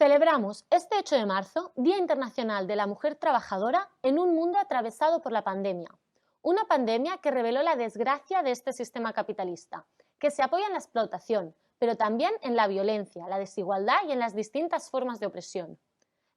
Celebramos este 8 de marzo, Día Internacional de la Mujer Trabajadora, en un mundo atravesado por la pandemia. Una pandemia que reveló la desgracia de este sistema capitalista, que se apoya en la explotación, pero también en la violencia, la desigualdad y en las distintas formas de opresión.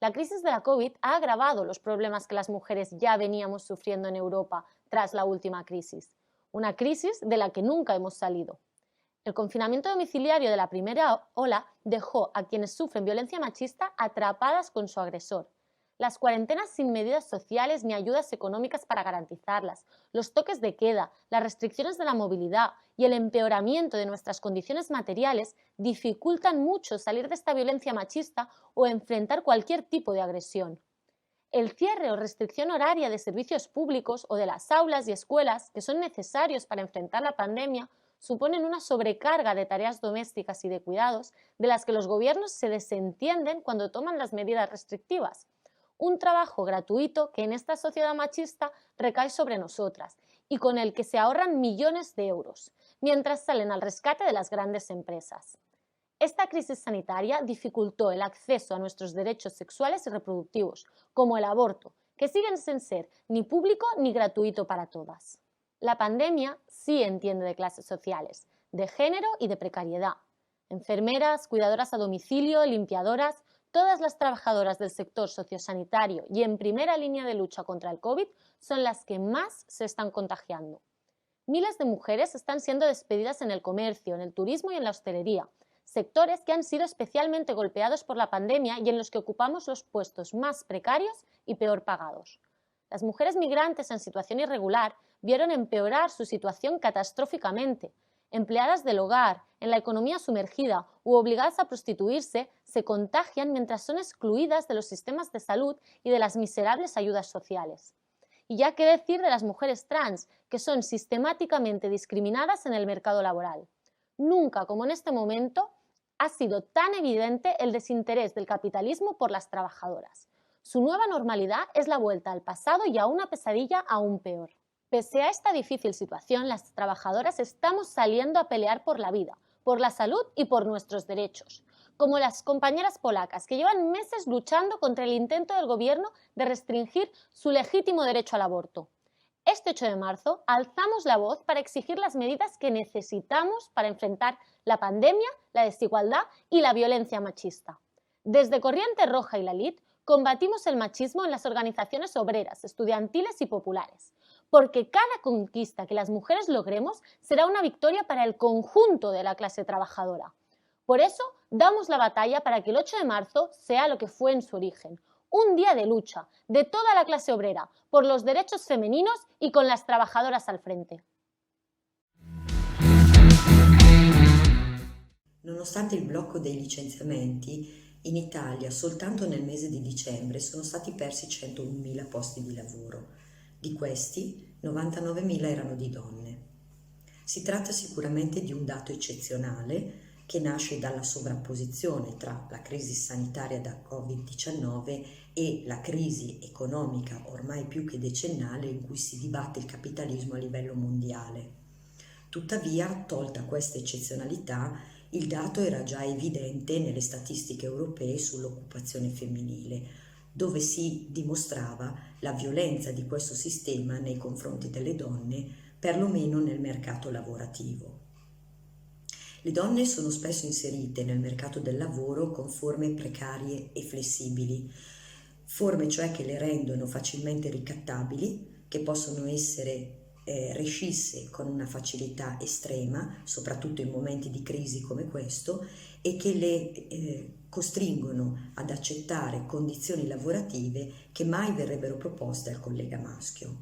La crisis de la COVID ha agravado los problemas que las mujeres ya veníamos sufriendo en Europa tras la última crisis. Una crisis de la que nunca hemos salido. El confinamiento domiciliario de la primera ola dejó a quienes sufren violencia machista atrapadas con su agresor. Las cuarentenas sin medidas sociales ni ayudas económicas para garantizarlas, los toques de queda, las restricciones de la movilidad y el empeoramiento de nuestras condiciones materiales dificultan mucho salir de esta violencia machista o enfrentar cualquier tipo de agresión. El cierre o restricción horaria de servicios públicos o de las aulas y escuelas que son necesarios para enfrentar la pandemia suponen una sobrecarga de tareas domésticas y de cuidados de las que los gobiernos se desentienden cuando toman las medidas restrictivas. Un trabajo gratuito que en esta sociedad machista recae sobre nosotras y con el que se ahorran millones de euros, mientras salen al rescate de las grandes empresas. Esta crisis sanitaria dificultó el acceso a nuestros derechos sexuales y reproductivos, como el aborto, que siguen sin ser ni público ni gratuito para todas. La pandemia sí entiende de clases sociales, de género y de precariedad. Enfermeras, cuidadoras a domicilio, limpiadoras, todas las trabajadoras del sector sociosanitario y en primera línea de lucha contra el COVID son las que más se están contagiando. Miles de mujeres están siendo despedidas en el comercio, en el turismo y en la hostelería, sectores que han sido especialmente golpeados por la pandemia y en los que ocupamos los puestos más precarios y peor pagados. Las mujeres migrantes en situación irregular vieron empeorar su situación catastróficamente. Empleadas del hogar, en la economía sumergida u obligadas a prostituirse, se contagian mientras son excluidas de los sistemas de salud y de las miserables ayudas sociales. Y ya qué decir de las mujeres trans, que son sistemáticamente discriminadas en el mercado laboral. Nunca, como en este momento, ha sido tan evidente el desinterés del capitalismo por las trabajadoras. Su nueva normalidad es la vuelta al pasado y a una pesadilla aún peor. Pese a esta difícil situación, las trabajadoras estamos saliendo a pelear por la vida, por la salud y por nuestros derechos, como las compañeras polacas que llevan meses luchando contra el intento del gobierno de restringir su legítimo derecho al aborto. Este 8 de marzo alzamos la voz para exigir las medidas que necesitamos para enfrentar la pandemia, la desigualdad y la violencia machista. Desde Corriente Roja y la LIT combatimos el machismo en las organizaciones obreras, estudiantiles y populares, porque cada conquista que las mujeres logremos será una victoria para el conjunto de la clase trabajadora. Por eso damos la batalla para que el 8 de marzo sea lo que fue en su origen, un día de lucha de toda la clase obrera por los derechos femeninos y con las trabajadoras al frente. Nonostante il blocco dei licenziamenti, in Italia soltanto nel mese di dicembre sono stati persi 101.000 posti di lavoro. Di questi, 99.000 erano di donne. Si tratta sicuramente di un dato eccezionale che nasce dalla sovrapposizione tra la crisi sanitaria da Covid-19 e la crisi economica ormai più che decennale in cui si dibatte il capitalismo a livello mondiale. Tuttavia, tolta questa eccezionalità, il dato era già evidente nelle statistiche europee sull'occupazione femminile, dove si dimostrava la violenza di questo sistema nei confronti delle donne, perlomeno nel mercato lavorativo. Le donne sono spesso inserite nel mercato del lavoro con forme precarie e flessibili, forme cioè che le rendono facilmente ricattabili, che possono essere rescisse con una facilità estrema, soprattutto in momenti di crisi come questo, e che le costringono ad accettare condizioni lavorative che mai verrebbero proposte al collega maschio.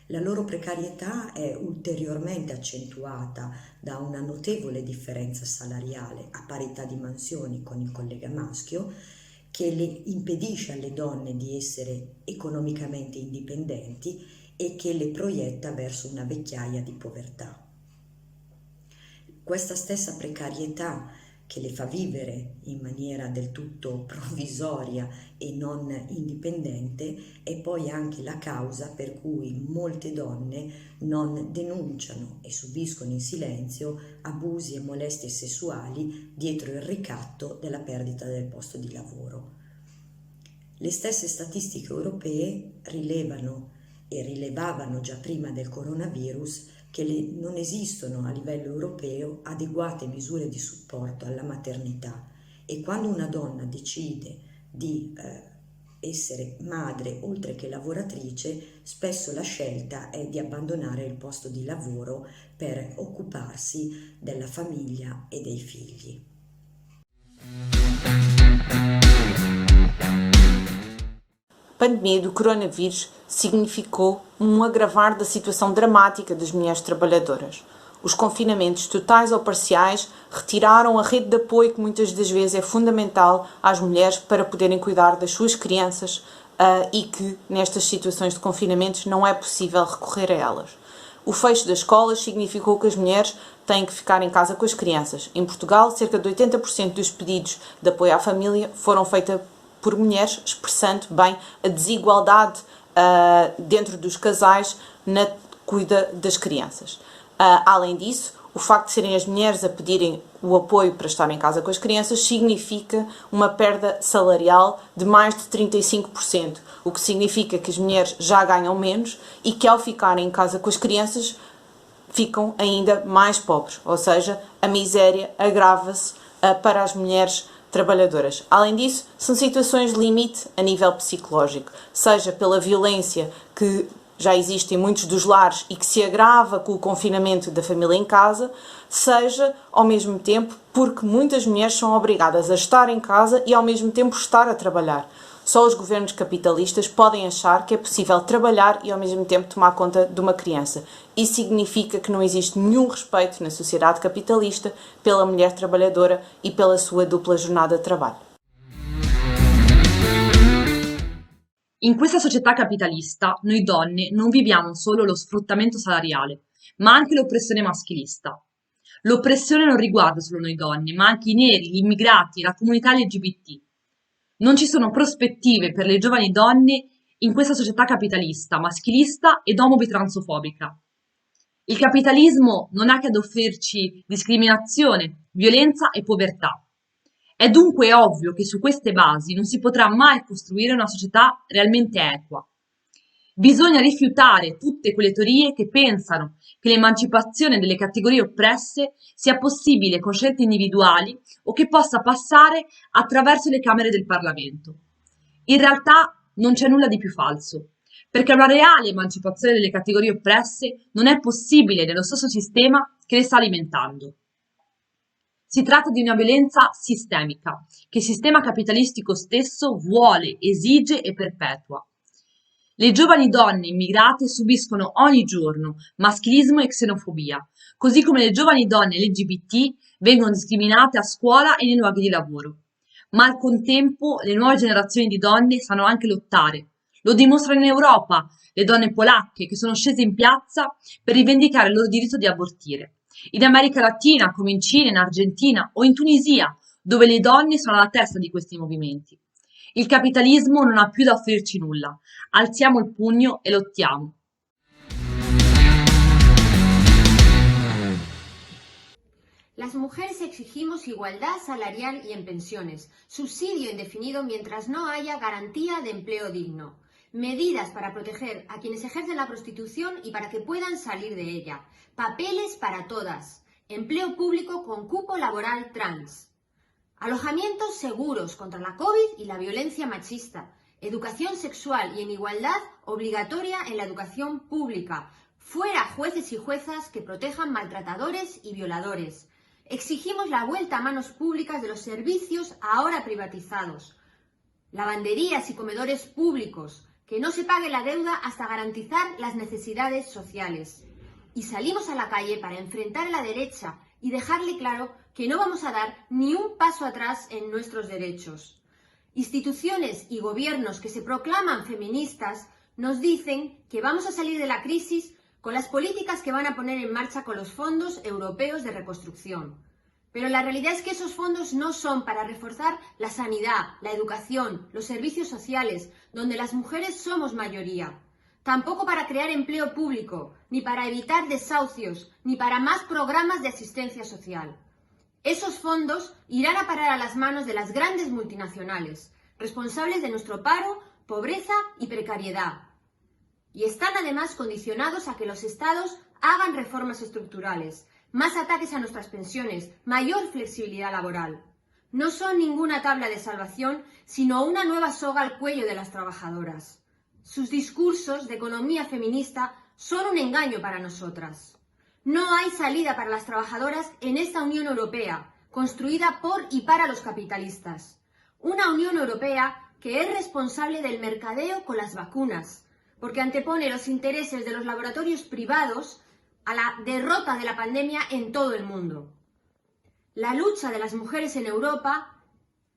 La loro precarietà è ulteriormente accentuata da una notevole differenza salariale a parità di mansioni con il collega maschio, che le impedisce alle donne di essere economicamente indipendenti e che le proietta verso una vecchiaia di povertà. Questa stessa precarietà che le fa vivere in maniera del tutto provvisoria e non indipendente, è poi anche la causa per cui molte donne non denunciano e subiscono in silenzio abusi e molestie sessuali dietro il ricatto della perdita del posto di lavoro. Le stesse statistiche europee rilevano e rilevavano già prima del coronavirus che non esistono a livello europeo adeguate misure di supporto alla maternità, e quando una donna decide di essere madre oltre che lavoratrice, spesso la scelta è di abbandonare il posto di lavoro per occuparsi della famiglia e dei figli. A pandemia do coronavírus significou agravar da situação dramática das mulheres trabalhadoras. Os confinamentos totais ou parciais retiraram a rede de apoio que muitas das vezes é fundamental às mulheres para poderem cuidar das suas crianças e que nestas situações de confinamentos não é possível recorrer a elas. O fecho das escolas significou que as mulheres têm que ficar em casa com as crianças. Em Portugal, cerca de 80% dos pedidos de apoio à família foram feitos por mulheres, expressando bem a desigualdade dentro dos casais na cuida das crianças. Além disso, o facto de serem as mulheres a pedirem o apoio para estar em casa com as crianças significa uma perda salarial de mais de 35%, o que significa que as mulheres já ganham menos e que ao ficarem em casa com as crianças ficam ainda mais pobres, ou seja, a miséria agrava-se para as mulheres trabalhadoras. Além disso, são situações limite a nível psicológico, seja pela violência que já existe em muitos dos lares e que se agrava com o confinamento da família em casa, seja, ao mesmo tempo, porque muitas mulheres são obrigadas a estar em casa e, ao mesmo tempo, estar a trabalhar. Só os governos capitalistas podem achar que é possível trabalhar e, ao mesmo tempo, tomar conta de uma criança. Isso significa que não existe nenhum respeito na sociedade capitalista pela mulher trabalhadora e pela sua dupla jornada de trabalho. In questa società capitalista, noi donne non viviamo solo lo sfruttamento salariale, ma anche l'oppressione maschilista. L'oppressione non riguarda solo noi donne, ma anche i neri, gli immigrati e la comunità LGBT. Non ci sono prospettive per le giovani donne in questa società capitalista, maschilista ed omobi-transofobica. Il capitalismo non ha che ad offrirci discriminazione, violenza e povertà. È dunque ovvio che su queste basi non si potrà mai costruire una società realmente equa. Bisogna rifiutare tutte quelle teorie che pensano che l'emancipazione delle categorie oppresse sia possibile con scelte individuali o che possa passare attraverso le Camere del Parlamento. In realtà non c'è nulla di più falso, perché una reale emancipazione delle categorie oppresse non è possibile nello stesso sistema che le sta alimentando. Si tratta di una violenza sistemica che il sistema capitalistico stesso vuole, esige e perpetua. Le giovani donne immigrate subiscono ogni giorno maschilismo e xenofobia, così come le giovani donne LGBT vengono discriminate a scuola e nei luoghi di lavoro. Ma al contempo le nuove generazioni di donne sanno anche lottare. Lo dimostrano in Europa le donne polacche che sono scese in piazza per rivendicare il loro diritto di abortire. In America Latina, come in Cina, in Argentina o in Tunisia, dove le donne sono alla testa di questi movimenti. Il capitalismo non ha più da offrirci nulla. Alziamo il pugno e lottiamo. Las mujeres exigimos igualdad salarial y en pensiones, subsidio indefinido mientras no haya garantía de empleo digno, medidas para proteger a quienes ejercen la prostitución y para que puedan salir de ella, papeles para todas, empleo público con cupo laboral trans, alojamientos seguros contra la COVID y la violencia machista, educación sexual y en igualdad obligatoria en la educación pública, fuera jueces y juezas que protejan maltratadores y violadores. Exigimos la vuelta a manos públicas de los servicios ahora privatizados, lavanderías y comedores públicos, que no se pague la deuda hasta garantizar las necesidades sociales. Y salimos a la calle para enfrentar a la derecha y dejarle claro que no vamos a dar ni un paso atrás en nuestros derechos. Instituciones y gobiernos que se proclaman feministas nos dicen que vamos a salir de la crisis con las políticas que van a poner en marcha con los fondos europeos de reconstrucción. Pero la realidad es que esos fondos no son para reforzar la sanidad, la educación, los servicios sociales, donde las mujeres somos mayoría. Tampoco para crear empleo público, ni para evitar desahucios, ni para más programas de asistencia social. Esos fondos irán a parar a las manos de las grandes multinacionales, responsables de nuestro paro, pobreza y precariedad. Y están además condicionados a que los estados hagan reformas estructurales, más ataques a nuestras pensiones, mayor flexibilidad laboral. No son ninguna tabla de salvación, sino una nueva soga al cuello de las trabajadoras. Sus discursos de economía feminista son un engaño para nosotras. No hay salida para las trabajadoras en esta Unión Europea, construida por y para los capitalistas. Una Unión Europea que es responsable del mercadeo con las vacunas, porque antepone los intereses de los laboratorios privados a la derrota de la pandemia en todo el mundo. La lucha de las mujeres en Europa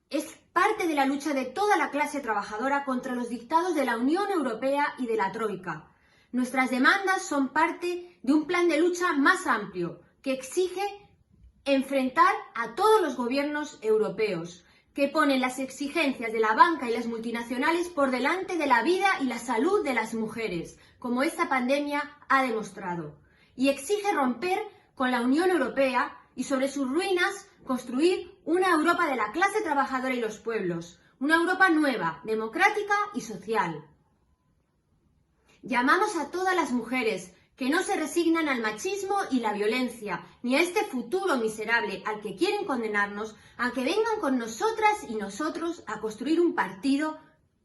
es parte de la lucha de toda la clase trabajadora contra los dictados de la Unión Europea y de la Troika. Nuestras demandas son parte de un plan de lucha más amplio que exige enfrentar a todos los gobiernos europeos, que ponen las exigencias de la banca y las multinacionales por delante de la vida y la salud de las mujeres, como esta pandemia ha demostrado. Y exige romper con la Unión Europea y sobre sus ruinas construir una Europa de la clase trabajadora y los pueblos, una Europa nueva, democrática y social. Llamamos a todas las mujeres que no se resignan al machismo y la violencia, ni a este futuro miserable al que quieren condenarnos, a que vengan con nosotras y nosotros a construir un partido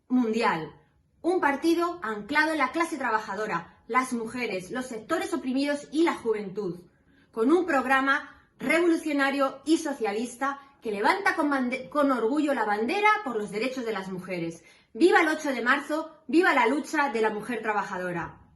mundial, un partido anclado en la clase trabajadora, las mujeres, los sectores oprimidos y la juventud, con un programa revolucionario y socialista que levanta con orgullo la bandera por los derechos de las mujeres. ¡Viva el 8 de marzo! ¡Viva la lucha de la mujer trabajadora!